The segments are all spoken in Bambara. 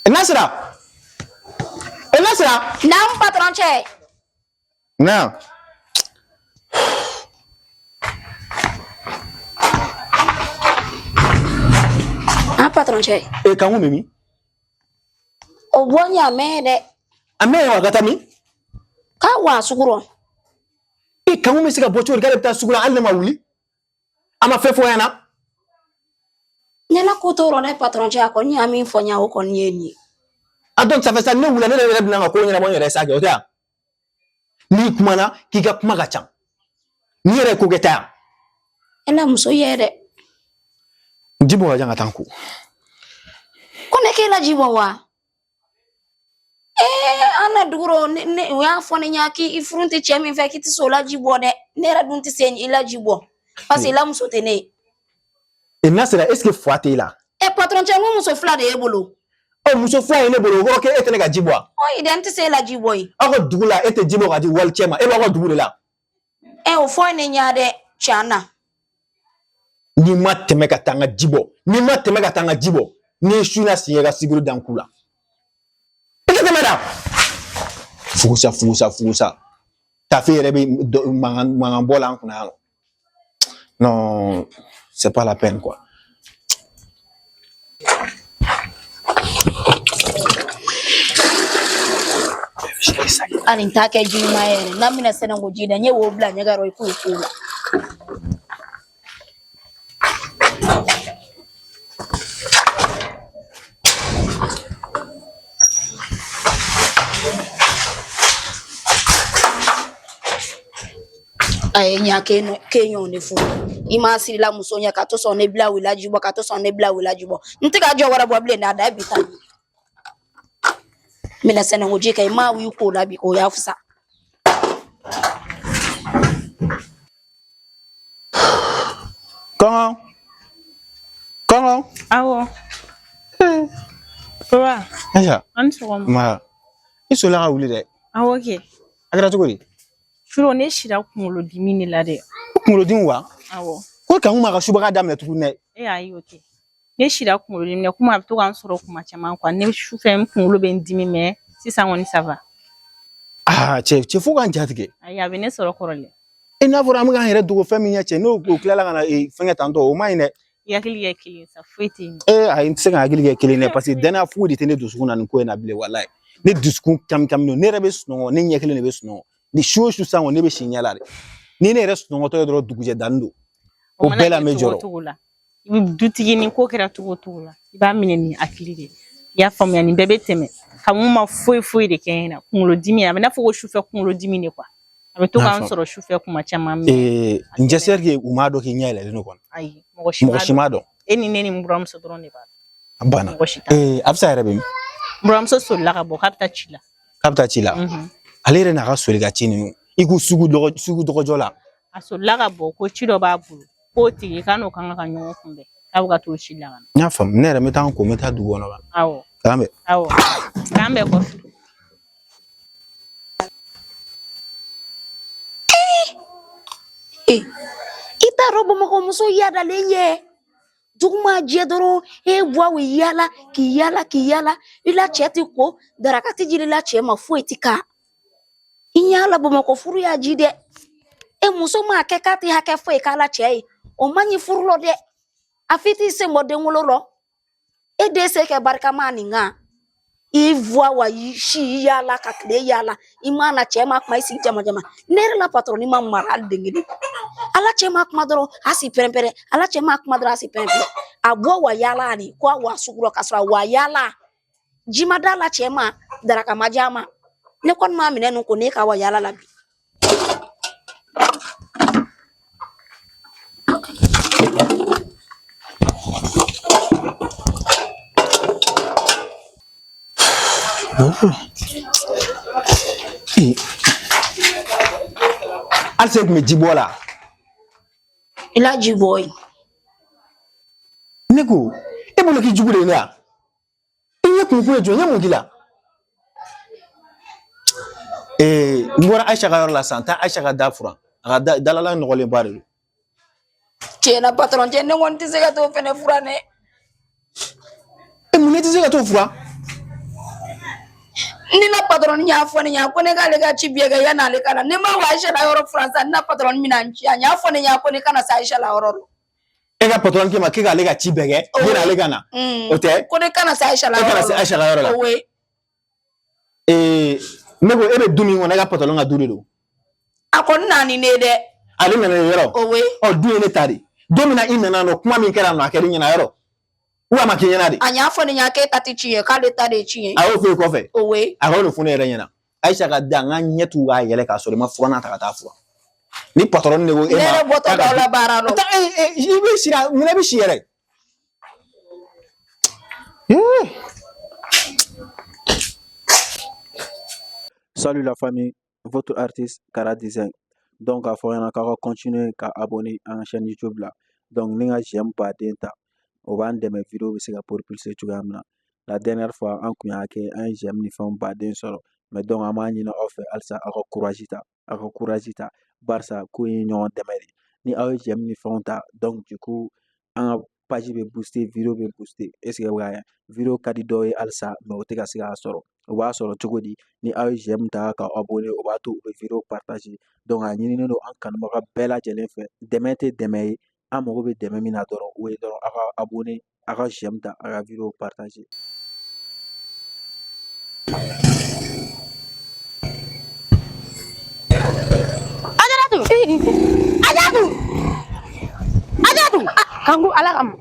Nasra. Nasra. Non, patron c'è. Non. Ah, patron c'è. E kan wo memi? O bonya mede. Ame wa gatami? Ka wa suguro. E kan wo me sika bocho gale ta sugula alle ma wuli? Ama fefo yana? Nyala kutoro ne patron c'è ko nya mi fonya o kon yeni. Adon ça fait ça ne wula ne le bina ko nyana mo yere sa ke ota. Ni kuma na ki ga kuma ga cam. Ni yere ko geta. Ela muso yede. Jibo wa janga tanku. Kone ke la jibo wa. Ana duro ne ya fone nyaki ifrunti chemi fe kiti so la jibo ne. Ne ra dunti sen ila jibo. Parce que la muso tene. E Nasra est-ce que foate la? E patron c'è muso fla de ebolo. O muso fwa ene bolo ko ke etene ga jibo. O identi se la jibo yi. Ako dugula ete jibo ga di wal chema e ba ko dugule la. O fo ne nyaade chana. Ni ma teme ka tanga jibo. Ni ma teme ka tanga jibo. Ni shuna siyega siguru dankula. Eke madam. Fugusa. Ta fait rebe mangambola nkuna. Non, c'est pas la peine quoi. Alinta ke juma yere na mina sena ngojida nye wo bla nyaga roi kula. Ay nya kenyo ne fu ima siri la musonya ka to so ne bla wila jibo ka to so ne bla wila jibo ntika jo wara bo ble na da bita mina sena ngojika ima wi ko la bi ko ya fusa Kongo awo wa Aja anso ma isola ga wuli de awo ke agra to gori shuro ne shira kumulo dimini la de kumulo din wa awo ko kan ma ga shuba ga damna tukune ayi oke ne shira kumulo dimini kuma to kan soro kuma chama kwa ne shufem kumulo ben dimi me sisa woni sava che fo kan jatike ayi abi ne soro korole ina fora mu ga here dugo fami nya che no ko kila ga na fanga tanto o mai ne yakili sa fiti ay se ga agili kele ne parce que dana fu di tene dusu na ko na bile wallahi ne dusu kam no ne rebe suno ne nya kele ne be suno ni shoshu sango ne be shinyala re ni ne resu no to do duguje dando o bela mejoro ibi dutigi ni ko kera tugula iba mineni akili de ya famya ni bebe teme kamuma foi de kena kumulo dimi na na fo shufe kumulo dimi ne kwa abe to kan soro shufe kuma chama njeser ke umado ke nyala le no kon ayi mo shimado eni neni mbram so drone ba abana afsa rebe mbram so la ka bo kapta chila alere na ga soli ga chini iku sugu dogo jola aso la ka bo ko chido ba bulu ko tigi kanu kan ka nyo kumbe abuga to chila kana nya fam nere metan ko meta dugo no ba awo kambe ko ita robo mako muso yada lenye duguma jedoro bwa wi yala ki yala ila cheti ko darakati jilila chema fuetika inyala bo mako furu ya jide muso ma kekati hake fue kala chei o manyi furulo de afiti se mode ngololo de se ke barka mani nga ivwa wa shi yala kakle yala imana chema kuma isi jama nere la patroni ma maral dengidi ala chema kuma doro asi perempere ala chema kuma doro asi perempere abo wa yala ni kwa wa suguro kasra wa yala jimada la chema daraka majama ne kon ma mine nun ko ne ka wa yala la bi alse me jibola ila jiboy neko e bolo ki jibule ni a inye kunku ejo nya mugila ngora Aisha ga la santa Aisha ga dafura ga dalala ngole bare chena patron chene wonti se ga to fene furane muneti se ga to fura ni na patron nya fo ni nya ko ne ga le ga ci biye ga yana le kana ne ma wa Aisha la yoro France na patron mi na nya fo ni nya ko ne kana sa Aisha la yoro e ka patron ki ma ki ga le ga ci bege yana le kana o te ko ne kana sa Aisha la yoro kana sa Aisha la yoro la we mego e be dumi wona ga patron ga dure do akon na ni ne de ali na ne yoro o du ne tari domina imena no kuma min kera no akeri nyina yoro wa ma kinyana de anya fo ni nya ke tati chiye ka le tade chiye a o fe ko fe we a ho no funu ere nyina Aisha ga da nga nyetu wa yele ka so ma fura na ta ta fura ni patron ne wo e ma ne boto da la baralo ta ibe shira muna bi shire Salut la famille, votre artiste Kara Design. Donc, il faut continuer à abonner à la chaîne YouTube là. Donc, si j'aime pas d'enta, on va de mes vidéos pour propulser tout le monde. La dernière fois, on a fait un j'aime ni femme pas d'un solo. Mais donc, on a offert alsa à courager ta barça qui n'y ont démarré. Ni j'aime ni femme ta. Donc, du coup, un page be booster, vidéo be booster. Est-ce que vous voyez? Vidéo kadido et alsa, mais au tega siga soro. O b'a sɔrɔ cogo di ni aw ye j'aime ta ka abonné o b'a to u bɛ vidéo partager donc a ɲininen don an kanubaga bɛɛ lajɛlen fɛ dɛmɛ tɛ dɛmɛ ye an mago bɛ dɛmɛ min na dɔrɔn o ye dɔrɔn a ka abonné a ka j'aime ta a ka vidéo partager. Ajatu kangu ala kam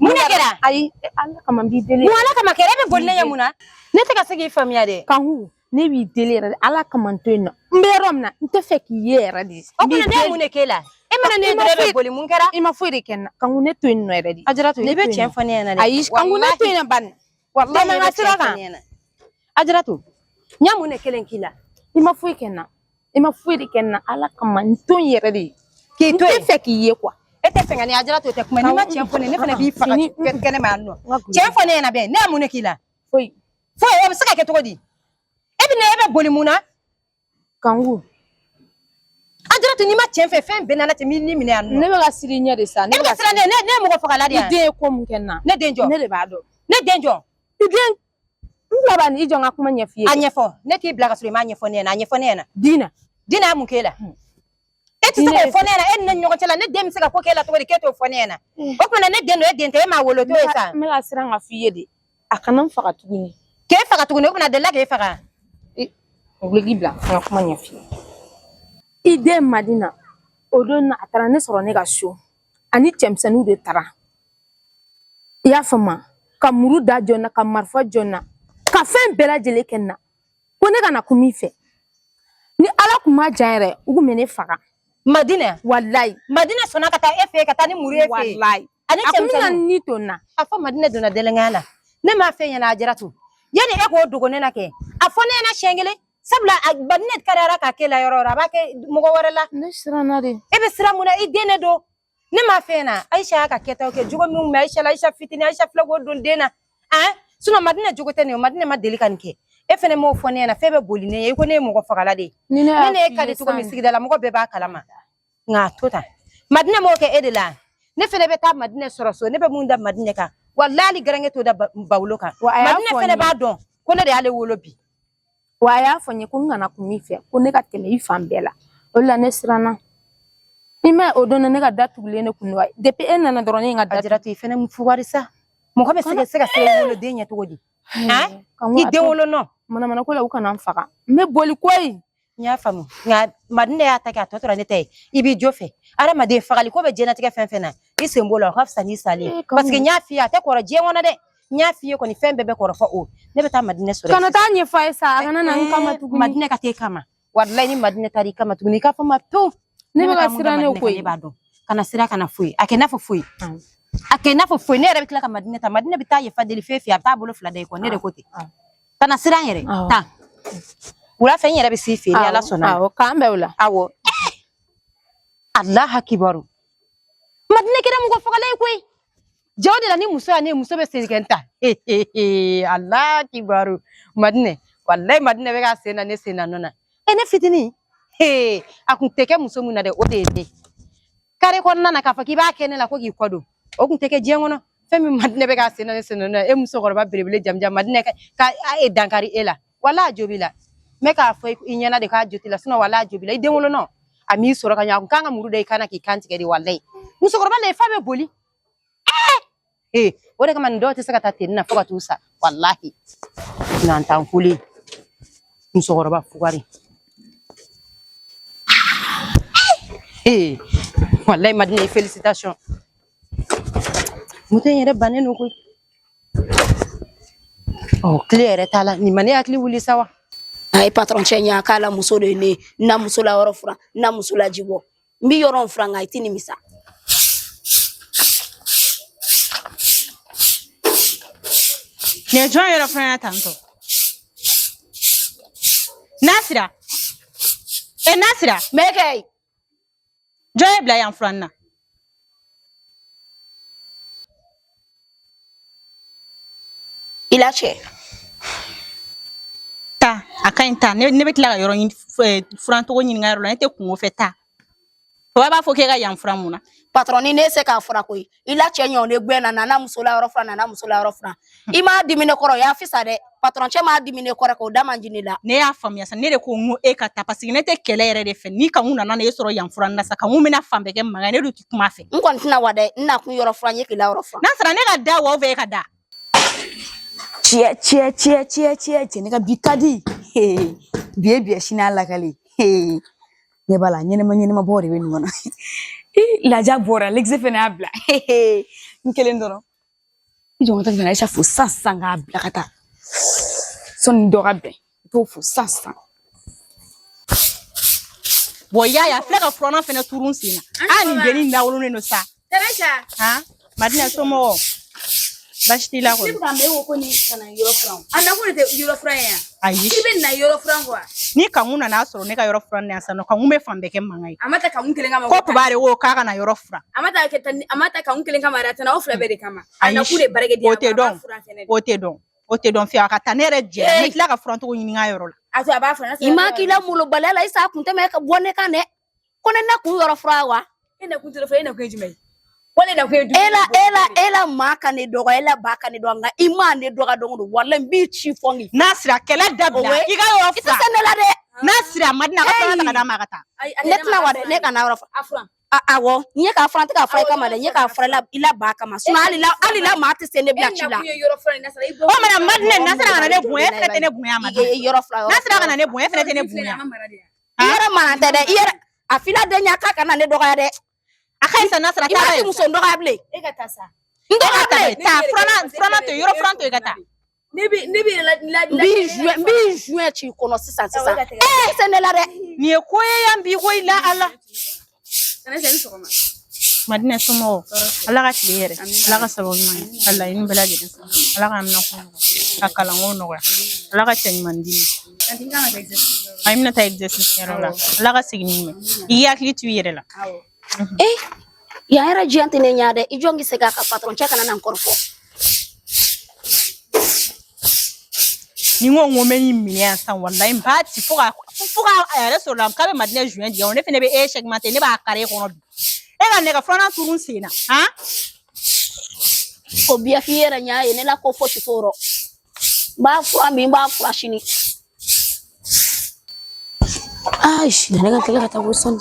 muna kera ayi ala kam bi dele mu ala kam kera be bolle ya muna ne te ka segi famia de kangu ne bi dele ra ala kam antoina mbe romna nte fek yera di o kuna ne mu ne kela e mana ne dere be bolli mun kera ima fuiri kenna kangu ne to no era di ajratu ne be chen fane na de ayi kangu ne to ina ban wallahi ma ngasira kan ajratu nyamu ne kelen kila ima fuiri kenna ala kam anton yera di ki to fek ye kwa ete fenga ni ajratu te kuma ni ma chen fane ne fane bi faka kene ma no chen fane na be ne mu ne kila foi o be saka ke to di ebi ne ebe boli muna kangu ajratu ni ma chen fe fen be na te mi ni mi na no ne be ga siri nya de sa ne be ga sira ne mo ko faka la dia de ko mu kenna ne denjo ne le ba do ne denjo iden ngla ba ni jonga kuma nya fie anyefo ne ki blaga suri ma anyefo ne na dina mu kela eti se fo ne na en na nyogo tela ne dem se ka ko kela to de keto fo ne na o kuma ne den no e den te ma wolo to esa me ga sira nga fie de akanan faka tuguni ke faka tuguni o kuma de la ke faka oglegi bla nga kuma nya fie ide madina odonna atara ne soro ne ga show ani chemsanu de tara ya fama kamuru da jonna kamarfa jonna ka fen bela jele kenna ko ne kana kumi fe ni ala kuma jaire ugu mene faka madina wallahi madina sona kata efe kata ni muri efe wallahi ani chemsanu ni tonna afa madina dona delengana ne ma fe yana ajratu yani e ko dogo ne na ke afone na shengele sabla badnet karara ka kela yorora ba ke mugo warala ne sirana de e be siramuna idene do ne ma fe na Aisha ka keta ke jugo mi me Aisha fitini Aisha flago don dena suna madina jugo tene madina ma delikan ke e fene mo fone na febe boline e ko ne mugo fagala de ne ka de to mi sigida la mugo be ba kalama nga tota madina mo ke edela ne fene be ta madina soroso ne be munda madina ka wallahi garange to da bawlo ka madina fene ba don ko ne de ale wolo bi waya fonye ko ngana kumife ko ne ka tele ifambela olla ne sirana ime odona ne ka datugule ne kunwa depuis en na dorone nga dajratu ifene mfuwarisa mo ko be sega wolo de nya to godi ide wolo no mana ko la ukana mfaka me boli koy nya famu nga madina ya taka to tora ne tay ibi jofe ara made fagali ko be jena tika fenfena isembolo hafsa ni sali parce que nya fiya te ko je wona de nya fiye ko ni fembe be ko rafa o ne be ta madina sore kana ta nya fa esa kana nan kama tuguni madina ka te kama wallahi ni madina tari kama tuguni ka fa matu ne be ga sira ne ko kana sira kana fui akena fo fui ne re bitla ka madina ta madina bita ye fa deli fefi ta bolo fla dai ko ne re kote kana sira yere ta wala fe yere be sifi ni ala sona o kambe wala awo Allah akibaru madina kira mu go fogale ko jawde la ni muso be sirikenta Allah kibaru madine wallahi madine be ga sena ne sena nona ene fitini akun teke muso muna de odede kare ko nana ka faki ba kene la ko gi kodo o kun teke jengono femi madine be ga sena ne sena nona e muso gorba berebele jamjam madine ka e dankari ela wala jobila me ka fo inyana de ka jotila sino wala jobila ide wolo no ami soro ka nya kanga muru de kana ki kanti ke di wallahi muso korba le fa be boli o de kama ndo te saka tatina fo ka tusa wallahi nan tan kuli muso korba fugari wallahi madina félicitations muten yere banen ko oh clear tala ni mane akli wuli sawa ay patron chenya kala muso de ne na muso la woro fra na muso la jibo mbi yoron fra ngai tini misa ne join yoro fra tanto Nasira Nasira meke join bla yan fra na ilache ta akainta ne betla yoro yin fra to nyin ngaro na te kunwo feta to ba fo ke ga yan fra muna patron ni ne se ka fra ko ilache nyon ne gbe na muso la woro fra na muso la woro fra ima dimine koro ya fisa de patron che ma dimine koro ko da manjini la ne ya famia sa ne de ko ngo e kata parce que ne te kele yere de fe ni kan una na ne soro yan fra na sa kan mu na fambe ke manga ne du ti kuma fe nkon tina wade na kun yoro fra nye ki la woro fra na sara ne ga da wo ve ka da Chia ne ka bikadi bie shina la kale ne bala nyene ma bore we ngono la ja bora l'exe fena abla nkele ndoro ijo ngata fena isha fu sasa nga abla kata son do rabbe to fu sasa boya ya fleka frona fena turun sina ani beni na wolo no sa Teresa ha madina somo bashti la ko Sibuka me wo ko ni kana yoro fra anda ko te yoro fra ya ayi sibe na yoro fra kwa ni kan una na soro ne ka yoro fra na sa no kan ume fambe ke mangai amata ka unkele ngama ko bare wo ka na yoro fra amata ka unkele ngama rata na ofra be de kama anda kule barege dia o te don fi aka tanere je ni la ka fra to nyi nga yoro la ato aba fra na imakila mulo balela isa kunte me ka bonne kane kone na ku yoro fra wa ina kunte fra ina ku ejimai wale da ku edu ela maka ne dogo ela baka ne donga imane doga dongo wala mbi chi fongi nasira kele dabla iga yoro fra ita senela de nasira madina ka fra ta da magata netna wade ne kana yoro fra awo nye ka fra ta ka fra kama de nye ka fra la ila baka ma suna alila ma ti sene bia chila o mana madina nasira kana ne bu e fete ne bu ya madina yoro fra nasira kana ne bu e fete ne bu ya yoro mana te de yoro afila de nya ka kana ne doga de akai sa nasira ta imati muso ndoga ble egata sa ndoga ta frana to yoro frana to egata nibi la bi juin chi kono sisa senela de ni ko ya mbi ko ila ala madina somo ala ka tiere ala ka sabo man ala in bela gede ala ka amna ko akala ngono ko ala ka chen mandina amna ta exercice yaro la ala ka signi me iya kli tu yere la ya era jiante ne nyaade ijongi sega ka patron cheka na nkorfo ni ngo meni miya san wallahi mbati fuka ayare so lam kabe madina juin dia on fene be segmenté ne ba kare ko no e ga ne ka frana turun sina ha ko biya fiera nyaaye ne la ko foti toro ba fura shini aish ne ga kala ta woson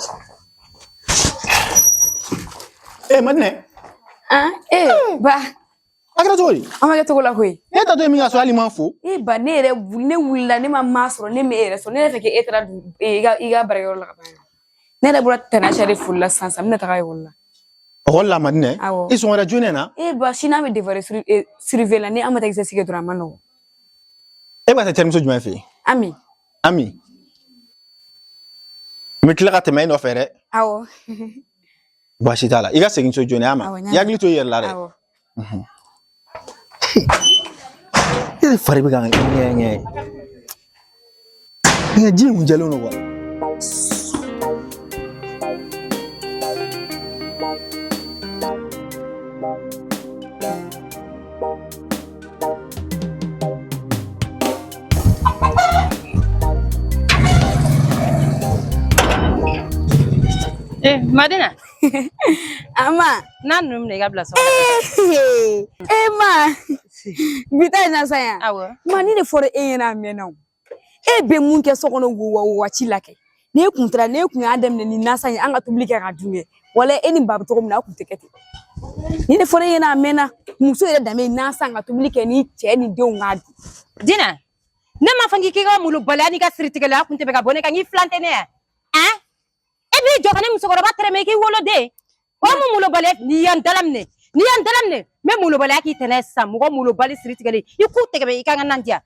madine ba akara tori amaga to la koy ta to mi ga so ali manfo ba ne wulla ne ma masro ne me ere so ne feke etra iga barayoro la ba ne da bura tana shari fulla sansa ne ta kai walla walla madine ils sont rajoués na ba shina me devoir surveiller ne amata exercice ke drama no ba ta terme so juma fi ami mi kila ka teme no fere awo ba shitala iga segin so jone ama ya glito yer la re ya fari bi gang nge ji mu jalo no wa Madina ama nanum ne gabla so ma bita na saya awo ma ni de for na me na e be mun kɛ so kɔnɔ wo waati la kɛ ne kun tara ne kun y'a daminɛ ni nasa ye an ka tobili kɛ ka dun kɛ wala e ni ba bɛ cogo min na a kun tɛ kɛ ten ni ne fɔra ɲɛna a mɛnna muso yɛrɛ danbe nasa ka tobili kɛ ni cɛ ni denw ka dun Dina ne ma fɔ k'i ka mulu bala ni ka siri tigɛla a kun tɛ bɛ ka bɔ ne kan k'i filan tɛ ne ya e b'i jɔ ka ne musokɔrɔba tɛrɛmɛ k'i woloden o mu mulu bala ni yan dalamne me mulu bala k'i tɛnɛ sa mɔgɔ mulu bali siri tigɛlen i k'u tɛgɛ bɛ i ka nan diya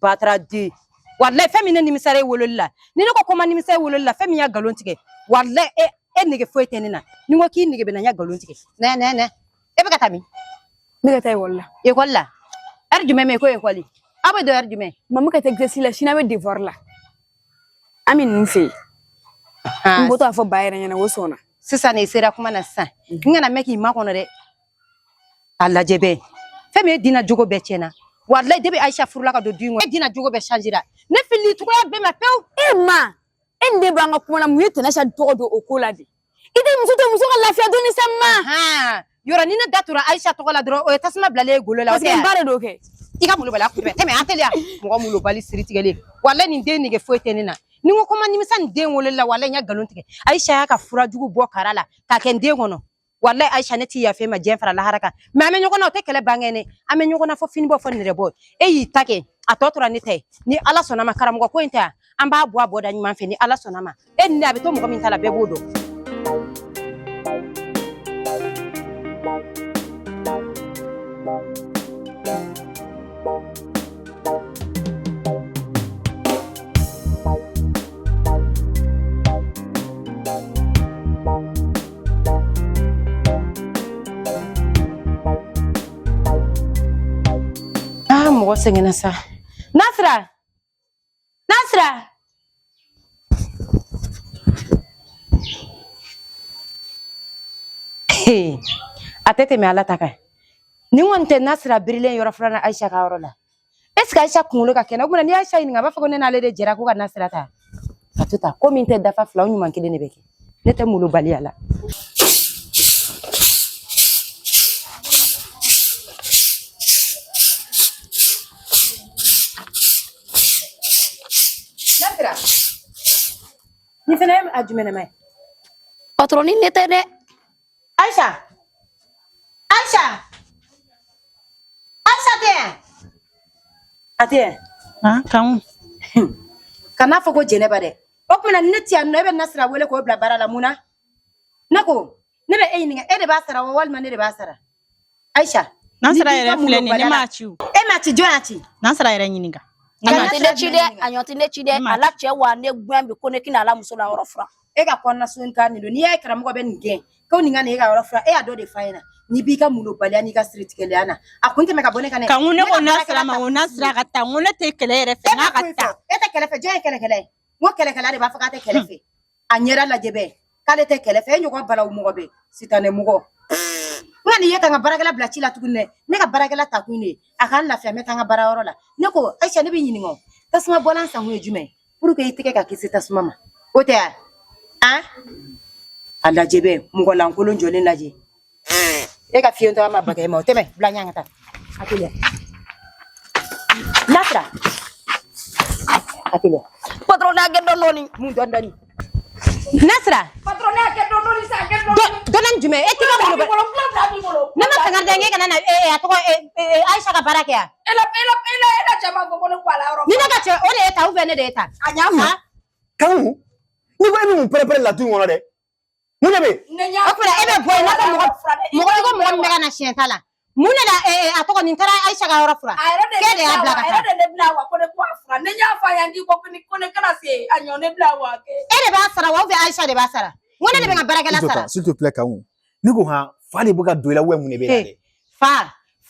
batara de wallahi fɛn min ne nimisara wololi la ni ne ko ko ma nimisara wololi la fɛn min ya galon tigɛ wallahi e nege foyi tɛ ne na ni ko k'i nege bɛ na ya galon tigɛ nɛ e bɛ ka taa min ne ka taa école la école la heure jumɛn me ko école a bɛ dɔ heure jumɛn maman ka taa exercice la sini a bɛ devoir la ami ninnu fɛ yen n bɔtɔ a fɔ ba yɛrɛ ɲɛna o sɔnna sisan ne sera kuma na sisan n kana mɛn k'i makɔnɔ dɛ a lajɛ bɛɛ fɛn min ye dina jogo bɛɛ tiɲɛna wallahi debi Aisha furula ka don du in kɔnɔ e dina jogo bɛɛ changera ne fili cogoya bɛɛ ma pewu e ma e ne b'an ka kuma na mun ye Tɛnɛsha tɔgɔ don o ko la de i tɛ muso ka lafiya dɔɔni sa ma yɔrɔ ni ne da tura Aisha tɔgɔ la dɔrɔn o ye tasuma bilalen ye golo la parce que n ba de don kɛ i ka mulobali kunbɛ tɛmɛ an teliya mɔgɔ mulobali siri tigɛlen wallahi nin den nege foyi tɛ ne na ni ko kuma nimisa nin den wololi la wallahi n ya galon tigɛ Aisha y'a ka fura jugu bɔ kara la k'a kɛ n den kɔnɔ wallahi Aisha ne t'i yafe ma diɲɛ fara lahara kan mais an bɛ ɲɔgɔn na o tɛ kɛlɛ ban kɛnɛ an bɛ ɲɔgɔn na fɔ fini bɔ fɔ nɛrɛ bɔ e y'i ta kɛ a tɔ tora ne ta ye ni ala sɔnna ma karamɔgɔ ko in tɛ an b'a bɔ a bɔda ɲuman fɛ ni ala sɔnna ma e ni ne a bɛ to mɔgɔ min ta la bɛɛ b'o dɔn mɔgɔ sɛgɛnna sa Nasira a tɛ tɛmɛ ala ta kan ni kɔni tɛ Nasira birilen yɔrɔ filanan Aisha ka yɔrɔ la est ce que Aisha kunkolo ka kɛnɛ o kuma ni Aisha ɲininka a b'a fɔ ko ne n'ale de jɛra ko ka Nasira ta ka to ta ko min tɛ dafa fila o ɲuman kelen de bɛ kɛ ne tɛ malo baliya la ni fana ye a jumɛn ma ye patron ni ne tɛ dɛ Aisha tɛ kan kana fɔ ko Jɛnɛba dɛ o kuma ne ti yan nɔ e bɛ Nasira wele k'o bila baara la mun na ne ko ne bɛ e ɲininka e de b'a sara wa walima ne de b'a sara Aisha Nasira yɛrɛ filɛ nin ne m'a ci o e m'a ci jɔn y'a ci Nasira yɛrɛ ɲininka a ɲɔ tɛ ne ci dɛ ala cɛ wa ne gɛn bi ko ne kina ala muso la yɔrɔ fura e ka kɔnɔna sun ka nin don n'i y'a ye karamɔgɔ bɛ nin gɛn ko nin ka nin e ka yɔrɔ fura e y'a dɔ de fa ɲɛna n'i b'i ka mulo baliya n'i ka siri tigɛliya na a kun tɛmɛ ka bɔ ne kan dɛ kan ne ko Nasira ma o Nasira ka taa n ko ne tɛ kɛlɛ yɛrɛ fɛ n'a ka taa e tɛ kɛlɛ fɛ jɔn ye kɛlɛkɛla ye n ko kɛlɛkɛla de b'a fɔ k'a tɛ kɛlɛ fɛ a ɲɛda lajɛ bɛɛ k'ale tɛ kɛlɛ fɛ e ɲɔgɔn balawu mɔgɔ bɛ sitanɛ mɔgɔ n ka nin ye ka n ka baarakɛla bila ci la tuguni dɛ ne ka baarakɛla ta kun de a k'an lafiya n bɛ taa n ka baarayɔrɔ la ne ko Aisha ne b'i ɲininka o tasuma bɔlan san kun ye jumɛn pour que i tɛgɛ ka kisi tasuma ma o tɛ ya a lajɛ bɛɛ mɔgɔ lankolon jɔlen lajɛ e ka fiyentɔ ma bagɛ ma o tɛmɛ bila ɲɛ ka taa atelier Nasira atelier patron n'a kɛ dɔɔni mun dɔɔni Nasira patron n'a kɛ dɔɔni sa kɛ dɔɔni jumɛn e tɛ ka bolo ne ma sanga dɛ kana na a tɔgɔ Aisha ka baara kɛ yan ela cɛ ma fɔ ko ne k'ala yɔrɔ ni ne ka cɛ o de ye ta ou bien ne de ye ta a ɲ'a fa kan ni ko e bɛ mun pɛrɛn la tu in kɔnɔ dɛ mun de bɛ o kuma e bɛ bɔ yen n'a fɔ mɔgɔ min bɛ ka na siɲɛ ta la mun de la a tɔgɔ nin taara Aisha ka yɔrɔ fura k'e de y'a bila ka taa a yɛrɛ de ne bila wa ko ne k'a fura ne y'a fa yan di ko ne kana se a ɲɔ ne bila wa e de b'a sara wa ou bien Aisha de b'a sara n ko ne de bɛ ka baarakɛla sara s'il te plaît kan ni ko han fa de bɛ ka don i la mun de bɛ na dɛ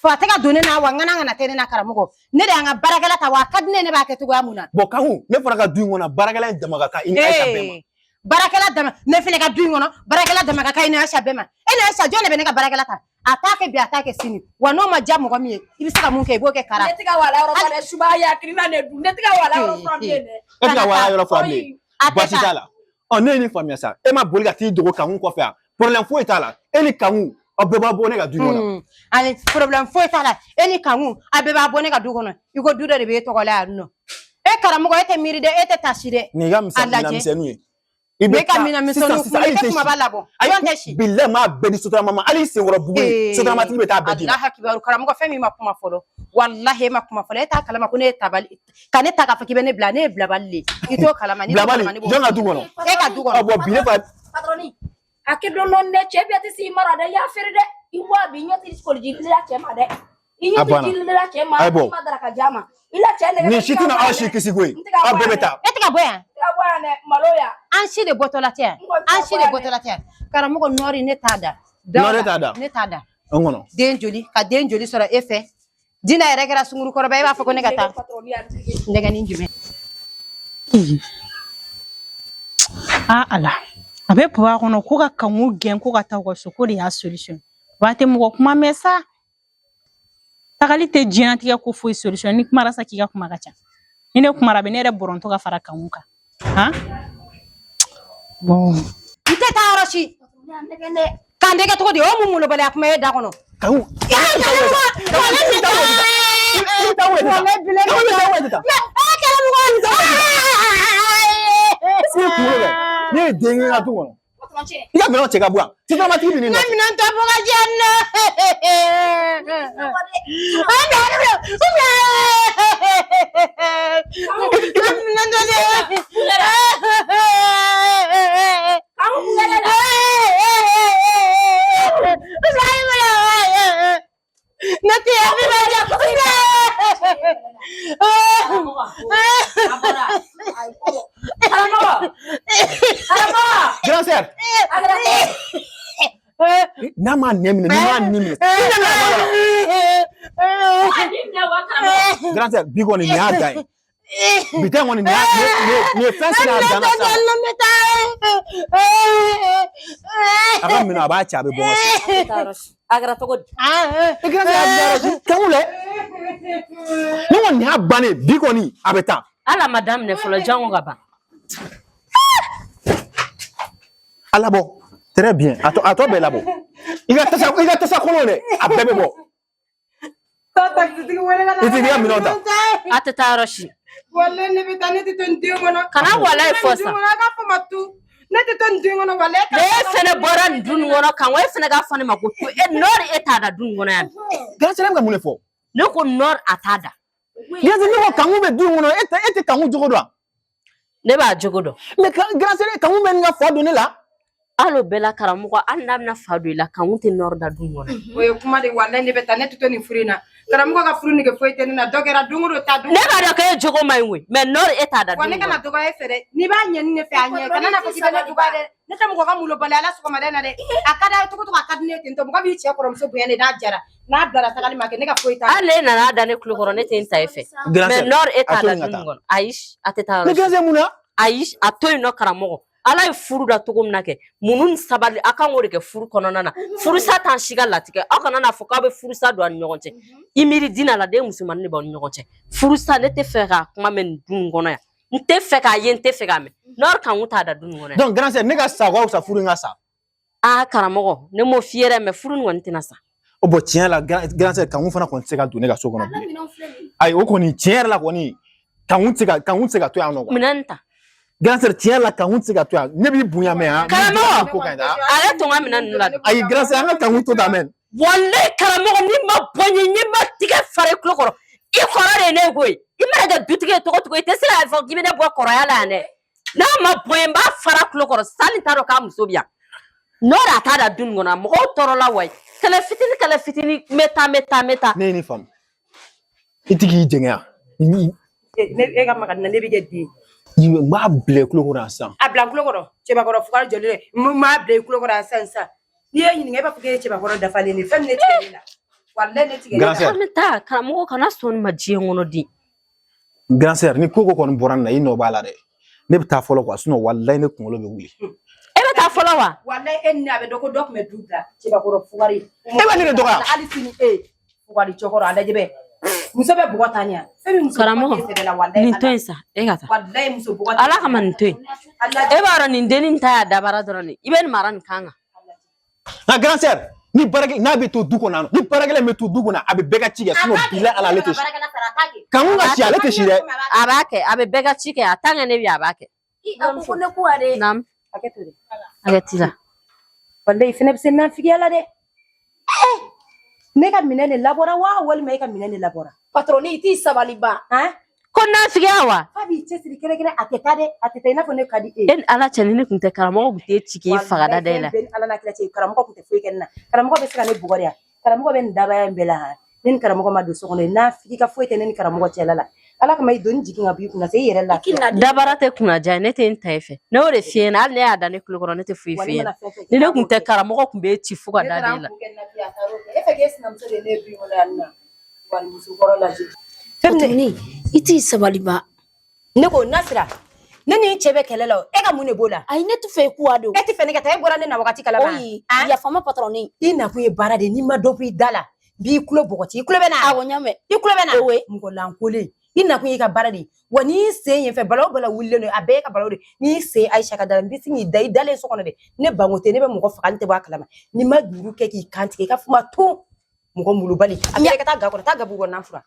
fa tɛ ka don ne na wa n kana tɛ ne na karamɔgɔ ne de y'an ka baarakɛla ta wa a ka di ne b'a kɛ cogoya mun na bon kan ne fana ka du in kɔnɔ baarakɛla in dama ka kan i ni Aisha bɛɛ ma baarakɛla dama ne fɛnɛ ka du in kɔnɔ baarakɛla dama ka kan i ni Aisha bɛɛ ma e ni Aisha jɔn de bɛ ne ka baarakɛla ta a t'a kɛ bi a t'a kɛ sini wa n'o ma diya mɔgɔ min ye i bɛ se ka mun kɛ i b'o kɛ kara ne tɛ ka wala yɔrɔ fura dɛ suba yakirina ne dun ne tɛ ka wala yɔrɔ fura bilen dɛ e tɛ ka wala yɔrɔ fura bilen baasi t'a la ne ye nin faamuya sa e ma boli ka t'i dogo kan kɔfɛ yan problème foyi t'a la e ni kan aw bɛɛ b'a bɔ ne ka du kɔnɔ ani problème foyi t'a la e ni kan a bɛɛ b'a bɔ ne ka du kɔnɔ i ko du dɔ de bɛ e tɔgɔ la yan nɔ e karamɔgɔ e tɛ miiri dɛ e tɛ tasi dɛ Ni ga misɛnnu ye. I bɛ ka mina misɛnnu kuma e tɛ kumaba labɔ jɔn tɛ si billahi ma bɛɛ di sotarama ma hali senkɔrɔ bugu ye sotaramati bɛ taa bɛɛ di Allah kibaru karamɔgɔ fɛn min ma kuma fɔlɔ wallahi e ma kuma fɔlɔ e t'a kalama ko ne ye tabali ka ne ta k'a fɔ k'i bɛ ne bila ne ye bilabali le i t'o kalama ni bilabali jɔn ka du kɔnɔ e ka du kɔnɔ bon bi ne fa patroni a kɛ don dɛ cɛ bɛɛ tɛ se i mara dɛ i y'a feere dɛ i wa bi ɲɔti koliji la cɛ ma dɛ i ɲɔti la cɛ ma ma dara ka ja ma i la cɛ nɛgɛ ni si tɛna aw si kisi koyi aw bɛɛ bɛ taa e tɛ ka bɔ yan malo ya an si de bɔtɔla tɛ yan an si de bɔtɔla tɛ yan karamɔgɔ nɔɔri ne t'a da nɔɔri t'a da ne t'a da an kɔnɔ den joli ka den joli sɔrɔ e fɛ Dina yɛrɛ kɛra sungurukɔrɔba e b'a fɔ ko ne ka taa nɛgɛnin jumɛn ala a bɛ papa kɔnɔ ko ka kangu gɛn ko ka taa u ka so ko de y'a solution ba tɛ mɔgɔ kuma mɛn sa tagali tɛ diɲɛnatigɛ ko foyi solution ni kumara sa k'i ka kuma ka ca ni ne kumara bɛ ne yɛrɛ bɔrɔntɔ ka fara kangu kan han bon n tɛ taa yɔrɔ si k'an dɛgɛ cogo di o mun molobaliya kuma ye da kɔnɔ kangu ne ye den ka du kɔnɔ i ka minɛnw cɛ ka bɔ yan sotaramati bɛ nin nɔ minɛn tɔ bɔ ka jɛ grand sœur n'a ma nɛ minɛ ni ma ni minɛ grand sœur bi kɔni nin y'a dan ye bi tɛ kɔni nin ye fɛn sera a dan na sa a ka minɛ a b'a cɛ a bɛ bɔ a kɛra cogo di grand sœur kangu lɛ ne kɔni nin y'a bannen bi kɔni a bɛ taa ala ma daminɛ fɔlɔ jango ka ban a labɔ très bien a tɔ bɛɛ labɔ i ka tasa kɔnɔ dɛ a bɛɛ bɛ bɔ i t'i ka minɛnw ta a tɛ taa yɔrɔ si walahi ne bɛ taa ne tɛ to n den kɔnɔ kana walahi fɔ sa ne tɛ to n den kɔnɔ walahi ne fɛnɛ bɔra nin dun kɔnɔ kan wa e fɛnɛ k'a fɔ ne ma ko to e nɔri e t'a da dun kɔnɔ yan grand sœur bɛ ka mun de fɔ ne ko nɔri a t'a da grand sœur ne ko kangu bɛ du kɔnɔ e tɛ kangu jogo dɔn ne b'a jogo dɔn mais grand sœur kangu bɛ nin ka fa don ne la hali o bɛɛ la karamɔgɔ hali n'a bɛna fa don i la kangu tɛ nɔri da dun kɔnɔ o ye kuma de walahi ne bɛ taa ne tɛ to nin furu in na karamɔgɔ ka furu nege foyi tɛ ne na dɔ kɛra don o don ta don ne b'a dɔn k'e jogo man ɲi koyi mais nɔri e t'a da wa dun ne kana kɔnɔ dɔgɔya e fɛ dɛ n'i b'a ɲɛni ne fɛ a ɲɛ kana na fɔ k'i bɛ ne dɔgɔya dɛ ne tɛ mɔgɔ ka molobaliya ala sɔgɔmada in na dɛ a ka d'a ye cogo cogo a ka di ne ye ten tɔ mɔgɔ b'i cɛ kɔrɔmuso bonya de n'a jara n'a bilara tagali ma kɛ ne ka foyi t'a hali e nana da ne kulo kɔrɔ ne tɛ n ta e fɛ mais nɔri e t'a da dun kɔnɔ ayi a tɛ taa mais yɔrɔ grand si sœur mun na ayi a to yen nɔ karamɔgɔ ala ye furu da cogo min na kɛ munnu ni sabali a kan k'o de kɛ furu kɔnɔna na furusa t'an si ka latigɛ aw kana n'a fɔ k'aw bɛ furusa don a ni ɲɔgɔn cɛ i miiri dina la den musomanni de b'aw ni ɲɔgɔn cɛ furusa ne tɛ fɛ k'a kuma mɛn nin dun kɔnɔ yan n tɛ fɛ k'a ye n tɛ fɛ k'a mɛn nɔri kangu t'a da dun kɔnɔ yan donc grand sœur ne ka sa ka fisa furu in ka sa aa karamɔgɔ ne m'o f'i ye dɛ mais furu nin kɔni tɛna sa o bon tiɲɛ la grand sœur kangu fana kɔni tɛ se ka don ne ka so kɔnɔ bilen ayi o kɔni tiɲɛ yɛrɛ la kɔni kangu tɛ se ka to yan nɔ quoi minɛn ta grand sœur tiɲɛ la kangu tɛ se ka to yan ne b'i bonya mɛn yan karamɔgɔ ko ka ɲi dɛ ale to n ka minɛn ninnu la ayi grand sœur an ka kangu to ta mɛn wallahi karamɔgɔ ni ma bɔ n ye n ma tigɛ fara i tulo kɔrɔ i kɔrɔ de ye ne ye koyi i mana kɛ dutigi ye cogo cogo i tɛ se k'a fɔ k'i bɛ ne bɔ kɔrɔya la yan dɛ n'a ma bɔ n ye n b'a fara tulo kɔrɔ sani t'a dɔn k'a muso bɛ yan nɔri a t'a da dun kɔnɔ mɔgɔw tɔɔrɔ la wa kɛlɛ fitini n bɛ taa ne ye nin faamu i tɛ k'i jɛngɛ yan e ka maga na ne bɛ kɛ den n b'a bila i kulo kɔrɔ yan sisan a bila n kulo kɔrɔ cɛbakɔrɔ fugari jɔlen dɛ n m'a bila i kulo kɔrɔ yan sisan n'i ye ɲininka e b'a fɔ k'e ye cɛbakɔrɔ dafalen de fɛn min ne tigɛ ne la walahi ne tigɛ ne la an bɛ taa karamɔgɔ kana sɔn nin ma diɲɛ kɔnɔ di grand sœur ni ko kɔni bɔra nin na i nɔ b'a la dɛ ne bɛ taa fɔlɔ quoi sinon walahi ne kunkolo bɛ wuli e bɛ taa fɔlɔ wa walahi e ni a bɛ dɔn ko dɔ tun bɛ du bila cɛbakɔrɔ fugari e bɛ ne de dɔgɔya hali sini fugari cɛkɔrɔ a lajɛ bɛ muso bɛ bɔgɔ ta ɲɛ fɛn min muso karamɔgɔ nin to yen sa e ka taa walahi muso bɔgɔ ala kama nin to yen e b'a dɔn nin dennin ta y'a dabara dɔrɔn de i bɛ nin mara nin kan kan nka grand sœur ni barakɛ n'a bɛ to du kɔnɔ ni barakɛla bɛ to du kɔnɔ a bɛ bɛɛ ka ci kɛ sinon bila ala ale tɛ si kan ka ci ale tɛ si dɛ a b'a kɛ a bɛ bɛɛ ka ci kɛ a tant que ne bɛ a b'a kɛ ko ne ko ale naam Hakɛ to dɛ. hakɛ t'i la Walahi fɛnɛ bɛ se nafigiya la dɛ. Ne ka minɛn de labɔra wa walima e ka minɛn de labɔra? patron i t'i sabali ba ko nafigiya wa Fa b'i cɛsiri kɛrɛkɛrɛ a tɛ taa dɛ a tɛ taa i n'a fɔ ne ka di e. e ni ala cɛ ni ne tun tɛ karamɔgɔ tun t'e ci k'e faga da da e la Wallahi, Ala n'a kira cɛ karamɔgɔ tun tɛ foyi kɛ ne na. Karamɔgɔ bɛ se ka ne bugɔ de ya. Karamɔgɔ bɛ nin dabaya in bɛɛ la ha. Ne ni karamɔgɔ ma don so kɔnɔ nafigi ka foyi tɛ ne ni karamɔgɔ cɛla la. Ala kama i doni jigin ka b'i kunna se i yɛrɛ lafiya. dabara tɛ kunnaja ye ne tɛ n ta e fɛ ne y'o de f'i ɲɛna hali ne y'a da ne kulo kɔrɔ ne tɛ foyi f'i ɲɛna ni ne tun tɛ karamɔgɔ tun b'e ci fo ka da da e la E fɛ k'e sinamuso de ne bi wala yan nɔ. Wali musokɔrɔ lajɛ. patron i t'i sabali ba Ne ko Nasira ne ni cɛ bɛ kɛlɛ la o e ka mun de b'o la? ayi ne tɛ fɛ i kuwa don E tɛ fɛ ne ka taa e bɔra ne na wagati kalama. oyi yafama patron I nakun ye baara de ye n'i ma dɔ bɔ i da la b'i kulo bɔgɔti i kulo bɛ na. awɔ ɲamɛ I kulo bɛ na. Ewe. Mɔgɔ lankolen i nakun ye i ka baara de ye wa n'i sen yen fɛ bala o bala wulilen don a bɛɛ ye ka bala o de n'i sen Ayisa ka da la n bɛ sin k'i da i dalen so kɔnɔ dɛ ne banko tɛ ne bɛ mɔgɔ faga n tɛ bɔ a kalama n'i ma juru kɛ k'i kantigɛ i ka fuma to mɔgɔ mulubali a bɛɛ ka taa ga kɔnɔ taa gabu kɔnɔ fura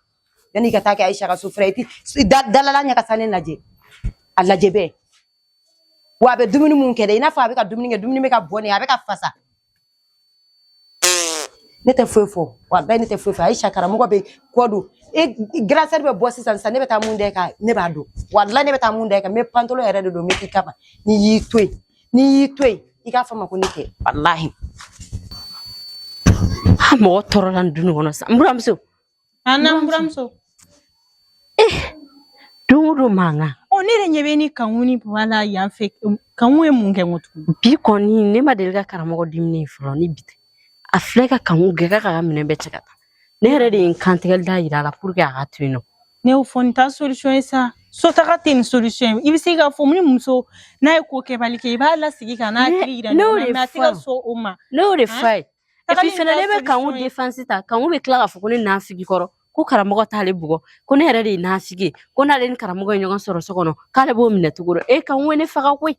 yanni i ka taa kɛ Ayisa ka so fura ye i dalala ɲɛ ka sa ne lajɛ a lajɛ bɛɛ wa a bɛ dumuni mun kɛ dɛ i n'a fɔ a bɛ ka dumuni kɛ dumuni bɛ ka bɔ ne a bɛ ka fasa ne tɛ foyi fɔ wa bɛɛ ne tɛ foyi fɔ Ayisa karamɔgɔ bɛ kɔ don grâce bɛ bɔ sisan ne bɛ taa mun da kan ne b'a dɔn walahi ne bɛ taa mun da kan mais pantalon yɛrɛ de don mais k'i kama n'i y'i to yen i k'a fɔ ma ko ne tɛ walahi mɔgɔ tɔɔrɔla nin duni kɔnɔ sa n buramuso Ana buramuso. don o don mankan Ne de ɲɛ bɛ ni kanku ni wala yan fɛ kanku ye mun kɛ n ko tugun bi kɔni ne ma deli ka karamɔgɔ dimini fɔlɔ ni bi tɛ a filɛ ka kanku gɛ k'a ka minɛn bɛɛ cɛ ka taa ne yɛrɛ de ye n kantigɛli da yira a la pour que a ka to yen nɔ ne y'o fɔ nin t'a solution ye sa so taga tɛ nin solution ye i bɛ se k'a fɔ ni muso n'a ye ko kɛbali kɛ i b'a lasigi ka n'a hakili yira ɲɔgɔn na mais a tɛ ka so o ma ne y'o de f'a ye et puis Tagali fɛnɛ ne nin bɛ t'a kanku solution ye. défense ta kanku bɛ tila k'a fɔ ko ne nafigi kɔrɔ ko karamɔgɔ t'ale bugɔ ko ne yɛrɛ de ye nafigi ye ko n'ale ni karamɔgɔ ye ɲɔgɔn sɔrɔ so kɔnɔ k'ale b'o minɛ cogo dɔ kanku ye ne faga koyi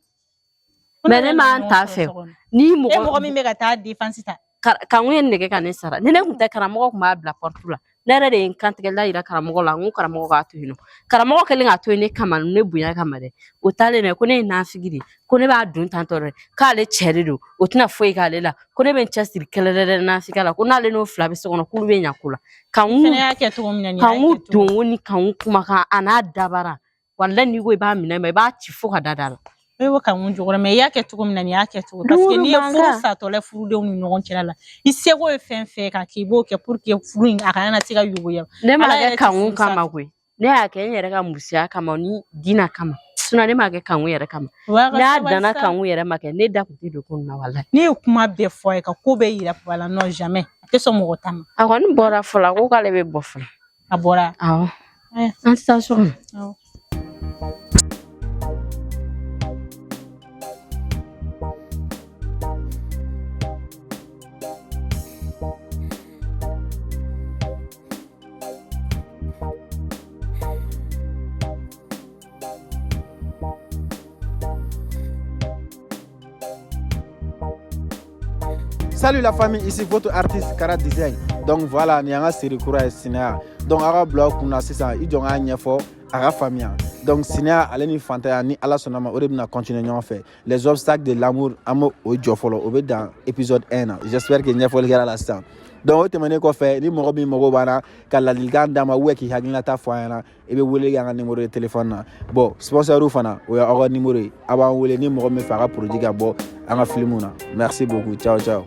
mais ne m'an ta fɛ ni mɔgɔ min bɛ ka taa défense ta kanku ye nɛgɛ ka ne sara ni ne tun tɛ karamɔgɔ tun b'a bila porte la ne yɛrɛ de ye n kantigɛla yira karamɔgɔ la n ko karamɔgɔ k'a to yen nɔ karamɔgɔ kɛlen k'a to yen ne kama ne bonya kama dɛ o taalen dɛ ko ne ye nafigi de ko ne b'a dun tantɔ dɛ k'ale cɛ de don o tɛna foyi k'ale la ko ne bɛ n cɛsiri kɛlɛlɛlɛ nafigiya la ko n'ale n'o fila bɛ so kɔnɔ k'olu bɛ ɲa ko la fɛnɛ y'a kɛ cogo min na nin y'a kanku kɛ cogo donko ni kanku kumakan a n'a dabara walahi n'i ko i b'a minɛ ma i b'a ci fo ka da da la e y'o kanku jogora mais i y'a kɛ cogo min na nin y'a kɛ cogo parce que n'i ye furu satɔla furudenw ni ɲɔgɔn cɛla la i seko ye fɛn fɛn ka k'i b'o kɛ pour que furu in a kana se ka yogoya ne m'a Ala kɛ yɛrɛ tɛ kanku furu sa kama koyi ne y'a kɛ n yɛrɛ ka musoya kama ni diinɛ kama sinon ne m'a kɛ kanku yɛrɛ kama Wa ka n'a sabali danna sa. kanku yɛrɛ ma kɛ ne da tun tɛ don ko nin na walahi ne ye kuma bɛɛ fɔ a ye ka ko bɛɛ yira papa la non jamais a tɛ sɔn mɔgɔ ta ma a kɔni bɔra fɔlɔ a ko k'ale bɛ bɔ fɔlɔ a bɔra awɔ Eh. an tɛ taa so kɔnɔ awɔ. Salut la famille, ici votre artiste Kara Design. Donc voilà, ni anga série kura ye Sinea. Donc aga blog kuna sisan i jonga ɲɛfɔ a ka faamuya. Donc Sinea ale ni fantaya ni Ala sɔnna ma o de bɛna continuer ɲɔgɔn fɛ. Les obstacles de l'amour an b'o jɔ fɔlɔ o bɛ dan épisode 1 na. J'espère que ɲɛfɔli kɛra la sisan. Donc o tɛmɛnen kɔfɛ ni mɔgɔ min mago b'an na ka ladilikan d'a ma ou k'i hakilinata fɔ an ɲɛna i bɛ wele kɛ an ka numéro de téléphone na. Bon sponsor fana o y'aw ka numéro ye a b'an wele ni mɔgɔ min fɛ a ka produit ka bɔ an ka film na. Merci beaucoup. Ciao ciao.